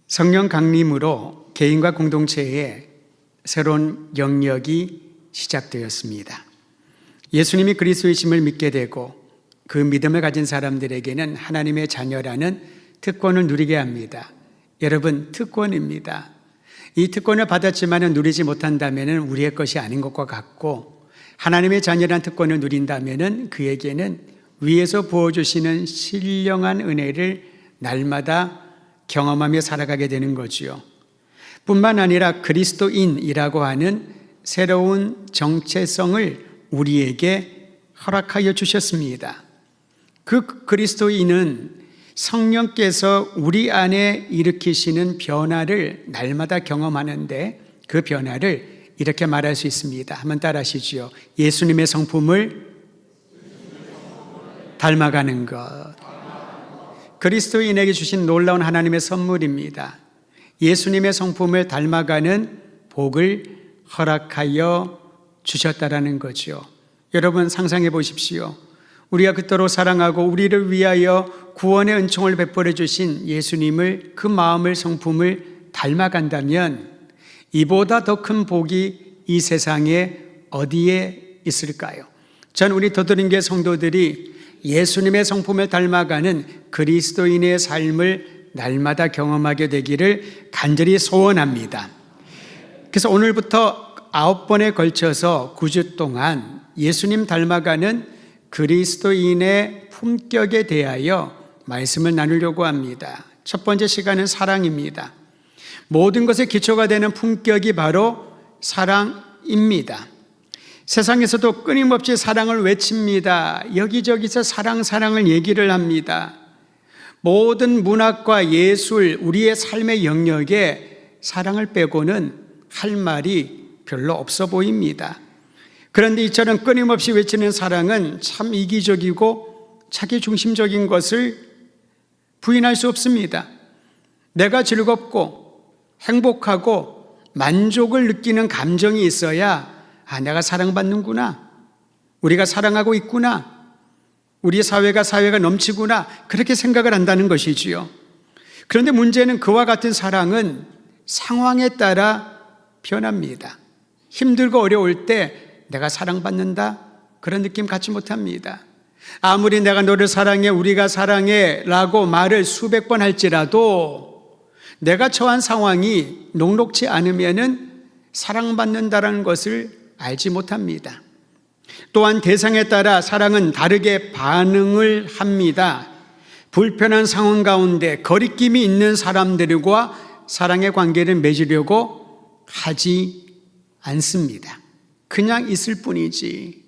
성령 강림으로 개인과 공동체에 새로운 영역이 시작되었습니다. 예수님이 그리스도이심을 믿게 되고 그 믿음을 가진 사람들에게는 하나님의 자녀라는 특권을 누리게 합니다. 여러분, 특권입니다. 이 특권을 받았지만 누리지 못한다면 우리의 것이 아닌 것과 같고, 하나님의 자녀라는 특권을 누린다면 그에게는 위에서 부어주시는 신령한 은혜를 날마다 경험하며 살아가게 되는 거지요. 뿐만 아니라 그리스도인이라고 하는 새로운 정체성을 우리에게 허락하여 주셨습니다. 그 그리스도인은 성령께서 우리 안에 일으키시는 변화를 날마다 경험하는데, 그 변화를 이렇게 말할 수 있습니다. 한번 따라 하시죠. 예수님의 성품을 닮아가는 것. 그리스도인에게 주신 놀라운 하나님의 선물입니다. 예수님의 성품을 닮아가는 복을 허락하여 주셨다라는 거죠. 여러분, 상상해 보십시오. 우리가 그토록 사랑하고 우리를 위하여 구원의 은총을 베풀어 주신 예수님을, 그 마음을, 성품을 닮아간다면 이보다 더 큰 복이 이 세상에 어디에 있을까요? 전 우리 도드림교회 성도들이 예수님의 성품을 닮아가는 그리스도인의 삶을 날마다 경험하게 되기를 간절히 소원합니다. 그래서 오늘부터 9번에 걸쳐서 9주 동안 예수님 닮아가는 그리스도인의 품격에 대하여 말씀을 나누려고 합니다. 첫 번째 시간은 사랑입니다. 모든 것의 기초가 되는 품격이 바로 사랑입니다. 세상에서도 끊임없이 사랑을 외칩니다. 여기저기서 사랑을 얘기를 합니다. 모든 문학과 예술, 우리의 삶의 영역에 사랑을 빼고는 할 말이 별로 없어 보입니다. 그런데 이처럼 끊임없이 외치는 사랑은 참 이기적이고 자기중심적인 것을 부인할 수 없습니다. 내가 즐겁고 행복하고 만족을 느끼는 감정이 있어야 내가 사랑받는구나, 우리가 사랑하고 있구나, 우리 사회가 넘치구나, 그렇게 생각을 한다는 것이지요. 그런데 문제는 그와 같은 사랑은 상황에 따라 변합니다. 힘들고 어려울 때 내가 사랑받는다, 그런 느낌 갖지 못합니다. 아무리 내가 너를 사랑해, 우리가 사랑해 라고 말을 수백 번 할지라도 내가 처한 상황이 녹록치 않으면은 사랑받는다라는 것을 알지 못합니다. 또한 대상에 따라 사랑은 다르게 반응을 합니다. 불편한 상황 가운데 거리낌이 있는 사람들과 사랑의 관계를 맺으려고 하지 않습니다. 그냥 있을 뿐이지,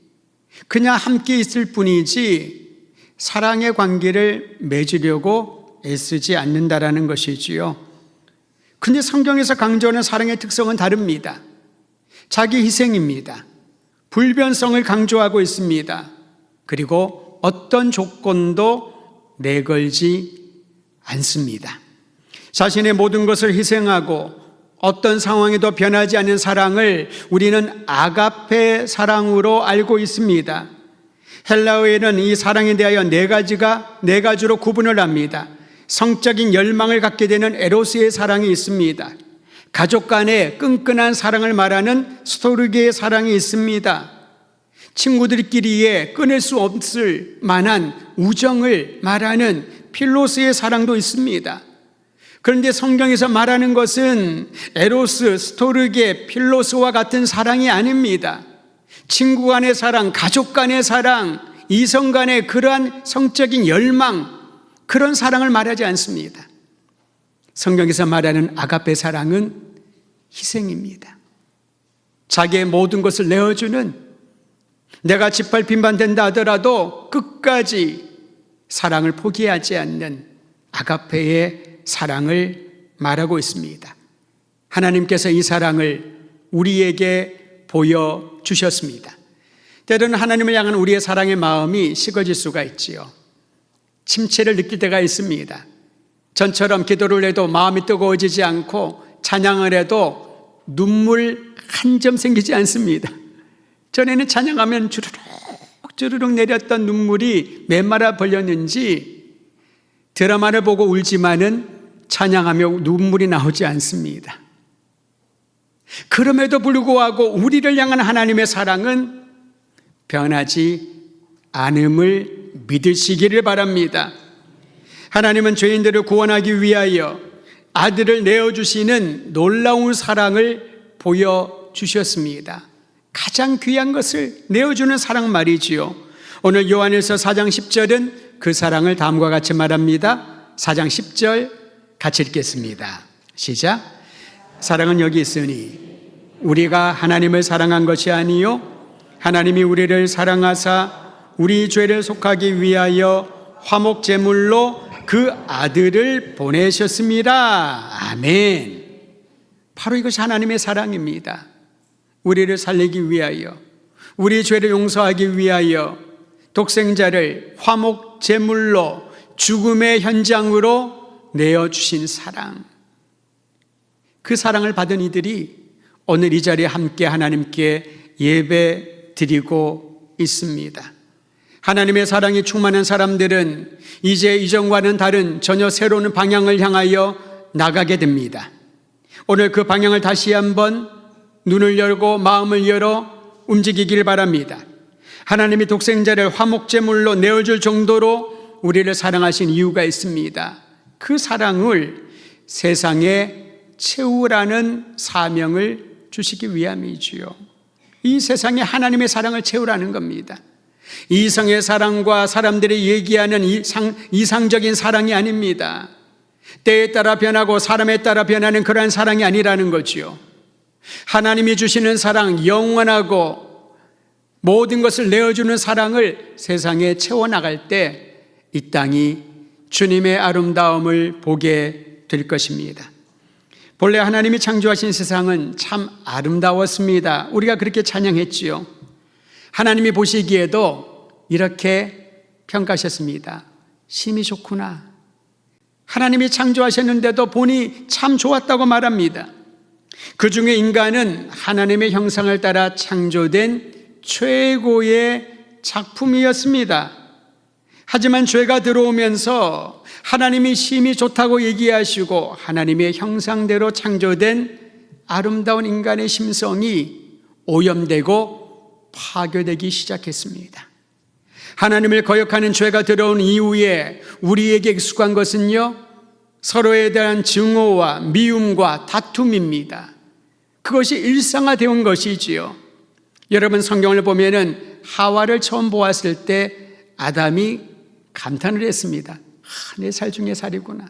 그냥 함께 있을 뿐이지 사랑의 관계를 맺으려고 애쓰지 않는다라는 것이지요. 근데 성경에서 강조하는 사랑의 특성은 다릅니다. 자기 희생입니다. 불변성을 강조하고 있습니다. 그리고 어떤 조건도 내걸지 않습니다. 자신의 모든 것을 희생하고 어떤 상황에도 변하지 않는 사랑을 우리는 아가페 사랑으로 알고 있습니다. 헬라어에는 이 사랑에 대하여 네 가지로 구분을 합니다. 성적인 열망을 갖게 되는 에로스의 사랑이 있습니다. 가족 간의 끈끈한 사랑을 말하는 스토르게의 사랑이 있습니다. 친구들끼리의 끊을 수 없을 만한 우정을 말하는 필로스의 사랑도 있습니다. 그런데 성경에서 말하는 것은 에로스, 스토르게, 필로스와 같은 사랑이 아닙니다. 친구 간의 사랑, 가족 간의 사랑, 이성 간의 그러한 성적인 열망, 그런 사랑을 말하지 않습니다. 성경에서 말하는 아가페 사랑은 희생입니다. 자기의 모든 것을 내어주는, 내가 짓밟힘만 된다 하더라도 끝까지 사랑을 포기하지 않는 아가페의 사랑을 말하고 있습니다. 하나님께서 이 사랑을 우리에게 보여주셨습니다. 때로는 하나님을 향한 우리의 사랑의 마음이 식어질 수가 있지요. 침체를 느낄 때가 있습니다. 전처럼 기도를 해도 마음이 뜨거워지지 않고 찬양을 해도 눈물 한 점 생기지 않습니다. 전에는 찬양하면 주르륵 내렸던 눈물이 메마라 버렸는지 드라마를 보고 울지만은 찬양하며 눈물이 나오지 않습니다. 그럼에도 불구하고 우리를 향한 하나님의 사랑은 변하지 않음을 믿으시기를 바랍니다. 하나님은 죄인들을 구원하기 위하여 아들을 내어주시는 놀라운 사랑을 보여주셨습니다. 가장 귀한 것을 내어주는 사랑 말이지요. 오늘 요한일서 4장 10절은 그 사랑을 다음과 같이 말합니다. 4장 10절 같이 읽겠습니다. 시작. 사랑은 여기 있으니 우리가 하나님을 사랑한 것이 아니요 하나님이 우리를 사랑하사 우리 죄를 속하기 위하여 화목 제물로 그 아들을 보내셨습니다. 아멘. 바로 이것이 하나님의 사랑입니다. 우리를 살리기 위하여, 우리 죄를 용서하기 위하여 독생자를 화목 제물로 죽음의 현장으로 내어주신 사랑. 그 사랑을 받은 이들이 오늘 이 자리에 함께 하나님께 예배 드리고 있습니다. 하나님의 사랑이 충만한 사람들은 이제 이전과는 다른 전혀 새로운 방향을 향하여 나가게 됩니다. 오늘 그 방향을 다시 한번 눈을 열고 마음을 열어 움직이길 바랍니다. 하나님이 독생자를 화목제물로 내어줄 정도로 우리를 사랑하신 이유가 있습니다. 그 사랑을 세상에 채우라는 사명을 주시기 위함이지요. 이 세상에 하나님의 사랑을 채우라는 겁니다. 이성의 사랑과 사람들이 얘기하는 이상적인 사랑이 아닙니다. 때에 따라 변하고 사람에 따라 변하는 그러한 사랑이 아니라는 거지요. 하나님이 주시는 사랑, 영원하고 모든 것을 내어주는 사랑을 세상에 채워나갈 때 이 땅이 주님의 아름다움을 보게 될 것입니다. 본래 하나님이 창조하신 세상은 참 아름다웠습니다. 우리가 그렇게 찬양했지요. 하나님이 보시기에도 이렇게 평가하셨습니다. 심히 좋구나. 하나님이 창조하셨는데도 보니 참 좋았다고 말합니다. 그 중에 인간은 하나님의 형상을 따라 창조된 최고의 작품이었습니다. 하지만 죄가 들어오면서 하나님이 심히 좋다고 얘기하시고 하나님의 형상대로 창조된 아름다운 인간의 심성이 오염되고 파괴되기 시작했습니다. 하나님을 거역하는 죄가 들어온 이후에 우리에게 익숙한 것은요, 서로에 대한 증오와 미움과 다툼입니다. 그것이 일상화되어 온 것이지요. 여러분, 성경을 보면은 하와를 처음 보았을 때 아담이 감탄을 했습니다. 내 살 중에 살이구나,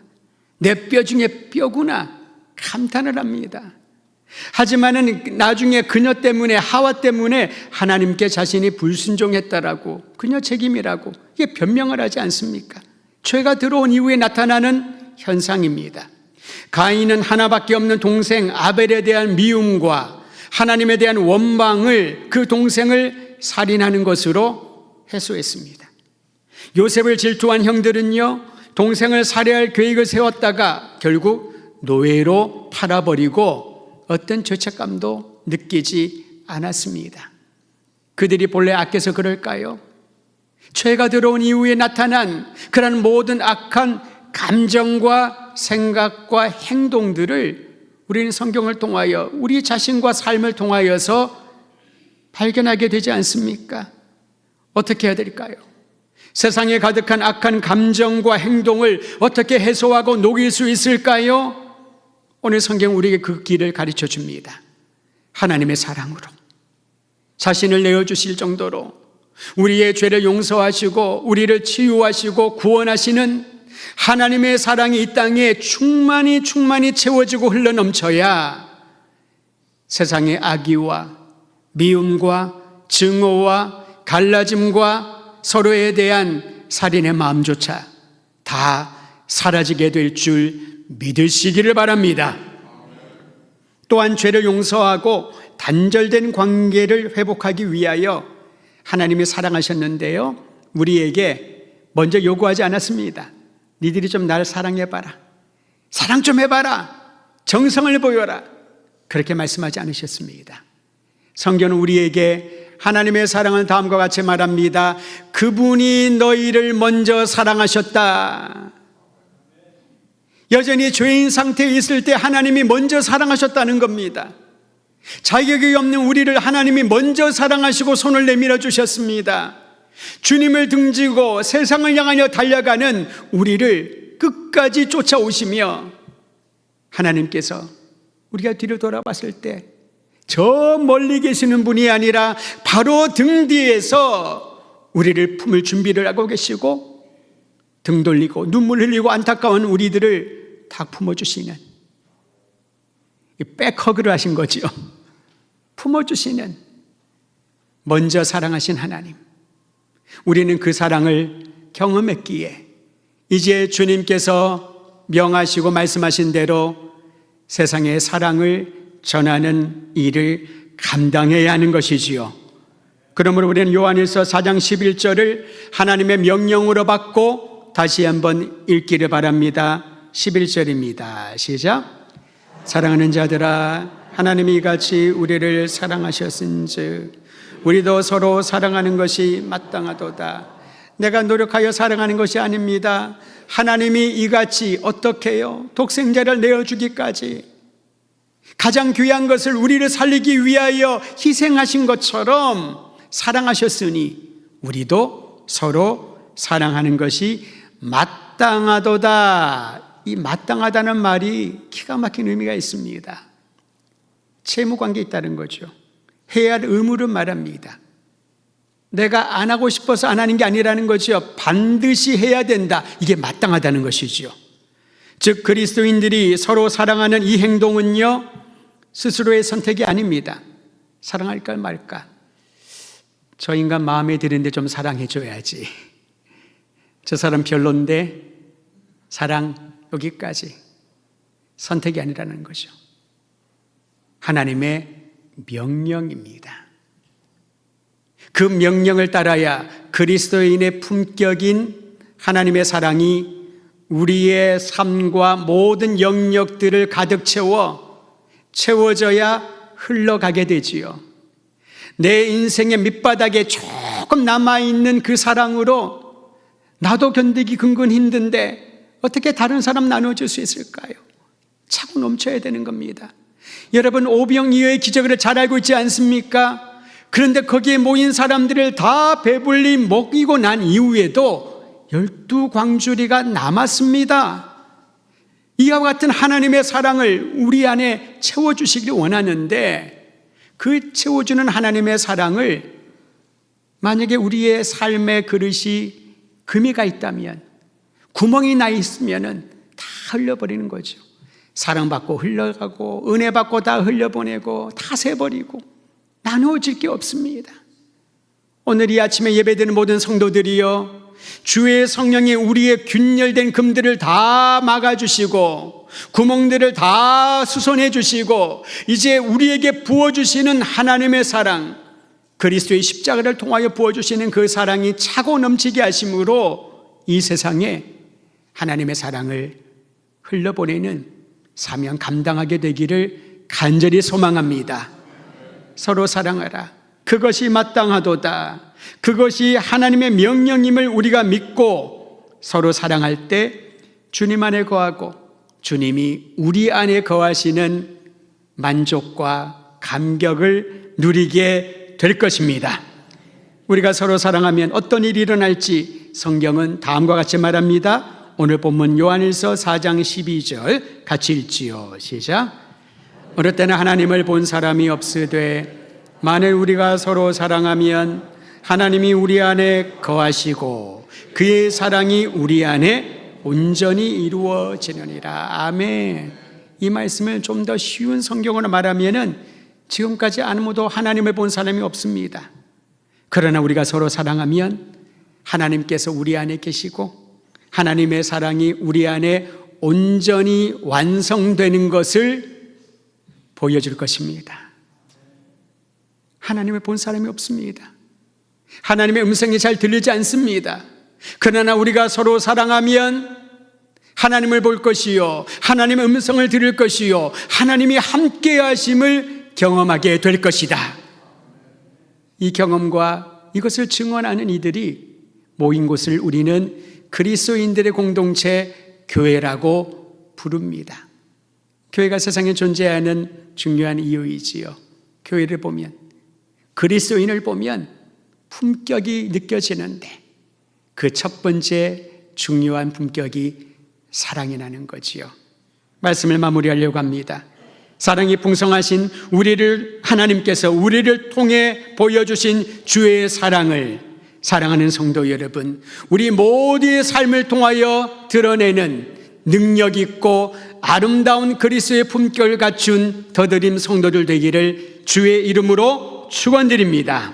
내 뼈 중에 뼈구나, 감탄을 합니다. 하지만은 나중에 그녀 때문에, 하와 때문에 하나님께 자신이 불순종했다라고, 그녀 책임이라고 이게 변명을 하지 않습니까? 죄가 들어온 이후에 나타나는 현상입니다. 가인은 하나밖에 없는 동생 아벨에 대한 미움과 하나님에 대한 원망을 그 동생을 살인하는 것으로 해소했습니다. 요셉을 질투한 형들은요, 동생을 살해할 계획을 세웠다가 결국 노예로 팔아버리고 어떤 죄책감도 느끼지 않았습니다. 그들이 본래 악해서 그럴까요? 죄가 들어온 이후에 나타난 그런 모든 악한 감정과 생각과 행동들을 우리는 성경을 통하여 우리 자신과 삶을 통하여서 발견하게 되지 않습니까? 어떻게 해야 될까요? 세상에 가득한 악한 감정과 행동을 어떻게 해소하고 녹일 수 있을까요? 오늘 성경 우리에게 그 길을 가르쳐 줍니다. 하나님의 사랑으로 자신을 내어주실 정도로 우리의 죄를 용서하시고 우리를 치유하시고 구원하시는 하나님의 사랑이 이 땅에 충만히 채워지고 흘러넘쳐야 세상의 악의와 미움과 증오와 갈라짐과 서로에 대한 살인의 마음조차 다 사라지게 될 줄 믿으시기를 바랍니다. 또한 죄를 용서하고 단절된 관계를 회복하기 위하여 하나님이 사랑하셨는데요, 우리에게 먼저 요구하지 않았습니다. 니들이 좀 날 사랑해봐라, 사랑 좀 해봐라, 정성을 보여라, 그렇게 말씀하지 않으셨습니다. 성경은 우리에게 하나님의 사랑은 다음과 같이 말합니다. 그분이 너희를 먼저 사랑하셨다. 여전히 죄인 상태에 있을 때 하나님이 먼저 사랑하셨다는 겁니다. 자격이 없는 우리를 하나님이 먼저 사랑하시고 손을 내밀어 주셨습니다. 주님을 등지고 세상을 향하여 달려가는 우리를 끝까지 쫓아오시며 하나님께서 우리가 뒤로 돌아봤을 때 저 멀리 계시는 분이 아니라 바로 등 뒤에서 우리를 품을 준비를 하고 계시고 등 돌리고 눈물 흘리고 안타까운 우리들을 다 품어주시는, 백허그를 하신 거죠. 품어주시는 먼저 사랑하신 하나님, 우리는 그 사랑을 경험했기에 이제 주님께서 명하시고 말씀하신 대로 세상의 사랑을 전하는 일을 감당해야 하는 것이지요. 그러므로 우리는 요한일서 4장 11절을 하나님의 명령으로 받고 다시 한번 읽기를 바랍니다. 11절입니다. 시작. 사랑하는 자들아, 하나님이 이같이 우리를 사랑하셨은즉 우리도 서로 사랑하는 것이 마땅하도다. 내가 노력하여 사랑하는 것이 아닙니다. 하나님이 이같이 어떻게 해요? 독생자를 내어주기까지 가장 귀한 것을 우리를 살리기 위하여 희생하신 것처럼 사랑하셨으니 우리도 서로 사랑하는 것이 마땅하도다. 이 마땅하다는 말이 기가 막힌 의미가 있습니다. 채무관계에 있다는 거죠. 해야 할 의무를 말합니다. 내가 안 하고 싶어서 안 하는 게 아니라는 거죠. 반드시 해야 된다. 이게 마땅하다는 것이죠. 즉 그리스도인들이 서로 사랑하는 이 행동은요, 스스로의 선택이 아닙니다. 사랑할까 말까? 저 인간 마음에 드는데 좀 사랑해줘야지. 저 사람 별론데 사랑 여기까지. 선택이 아니라는 거죠. 하나님의 명령입니다. 그 명령을 따라야 그리스도인의 품격인 하나님의 사랑이 우리의 삶과 모든 영역들을 가득 채워져야 흘러가게 되지요. 내 인생의 밑바닥에 조금 남아있는 그 사랑으로 나도 견디기 근근 힘든데 어떻게 다른 사람 나눠줄 수 있을까요? 차고 넘쳐야 되는 겁니다. 여러분, 오병이어의 기적을 잘 알고 있지 않습니까? 그런데 거기에 모인 사람들을 다 배불리 먹이고 난 이후에도 12광주리가 남았습니다. 이와 같은 하나님의 사랑을 우리 안에 채워주시기를 원하는데, 그 채워주는 하나님의 사랑을 만약에 우리의 삶의 그릇이 금이가 있다면, 구멍이 나 있으면 다 흘려버리는 거죠. 사랑받고 흘러가고 은혜 받고 다 흘려보내고 다 새버리고 나누어질 게 없습니다. 오늘 이 아침에 예배드리는 모든 성도들이요, 주의 성령이 우리의 균열된 금들을 다 막아주시고 구멍들을 다 수선해 주시고 이제 우리에게 부어주시는 하나님의 사랑, 그리스도의 십자가를 통하여 부어주시는 그 사랑이 차고 넘치게 하심으로 이 세상에 하나님의 사랑을 흘려보내는 사명 감당하게 되기를 간절히 소망합니다. 서로 사랑하라. 그것이 마땅하도다. 그것이 하나님의 명령임을 우리가 믿고 서로 사랑할 때 주님 안에 거하고 주님이 우리 안에 거하시는 만족과 감격을 누리게 될 것입니다. 우리가 서로 사랑하면 어떤 일이 일어날지 성경은 다음과 같이 말합니다. 오늘 본문 요한일서 4장 12절 같이 읽지요. 시작. 어느 때는 하나님을 본 사람이 없으되 만일 우리가 서로 사랑하면 하나님이 우리 안에 거하시고 그의 사랑이 우리 안에 온전히 이루어지느니라. 아멘. 이 말씀을 좀 더 쉬운 성경으로 말하면은 지금까지 아무도 하나님을 본 사람이 없습니다. 그러나 우리가 서로 사랑하면 하나님께서 우리 안에 계시고 하나님의 사랑이 우리 안에 온전히 완성되는 것을 보여줄 것입니다. 하나님을 본 사람이 없습니다. 하나님의 음성이 잘 들리지 않습니다. 그러나 우리가 서로 사랑하면 하나님을 볼 것이요, 하나님의 음성을 들을 것이요, 하나님이 함께 하심을 경험하게 될 것이다. 이 경험과 이것을 증언하는 이들이 모인 곳을 우리는 그리스도인들의 공동체 교회라고 부릅니다. 교회가 세상에 존재하는 중요한 이유이지요. 교회를 보면, 그리스도인을 보면 품격이 느껴지는데 그 첫 번째 중요한 품격이 사랑이라는 거지요. 말씀을 마무리하려고 합니다. 사랑이 풍성하신 하나님께서 우리를 통해 보여주신 주의 사랑을, 사랑하는 성도 여러분, 우리 모두의 삶을 통하여 드러내는 능력 있고 아름다운 그리스도의 품격을 갖춘 더드림 성도들 되기를 주의 이름으로 축원드립니다.